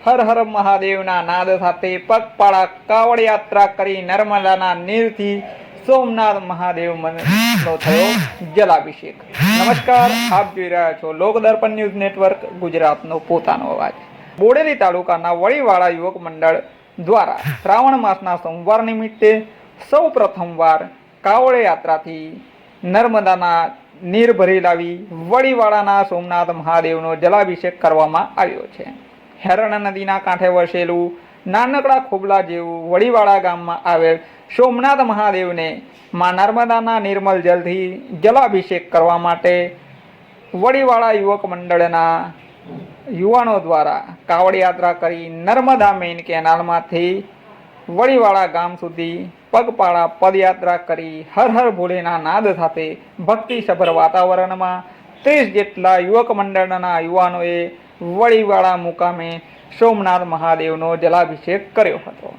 હર હર મહાદેવના નાદ સાથે પગપાળા કાવડ યાત્રા કરી નર્મદાના નીરથી સોમનાથ મહાદેવ મંદિરનો થયો જલાભિષેક। નમસ્કાર, આપ જોઈ રહ્યા છો લોકદર્પણ ન્યૂઝ નેટવર્ક ગુજરાતનો પોતાનો અવાજ। બોડેલી તાલુકાના વળીવાળા યુવક મંડળ દ્વારા શ્રાવણ માસના સોમવાર નિમિત્તે સૌ પ્રથમવાર કાવડ યાત્રાથી નર્મદાના નીર ભરી લાવી વળીવાળાના સોમનાથ મહાદેવનો જલાભિષેક કરવામાં આવ્યો છે। હેરણ નદીના કાંઠે વસેલું નાનકડા ખોબલા જેવું વળીવાળા ગામમાં આવેલ સોમનાથ મહાદેવને માં નર્મદાના નિર્મલ જલથી જલાભિષેક કરવા માટે વળીવાળા યુવક મંડળના યુવાનો દ્વારા કાવડ યાત્રા કરી નર્મદા મેઇન કેનાલમાંથી વળીવાળા ગામ સુધી પગપાળા પદયાત્રા કરી હર હર ભોલેના નાદ સાથે ભક્તિસભર વાતાવરણમાં 30 જેટલા યુવક મંડળના યુવાનોએ વળીવાળા મુકામે સોમનાથ મહાદેવનો જલાભિષેક કર્યો હતો।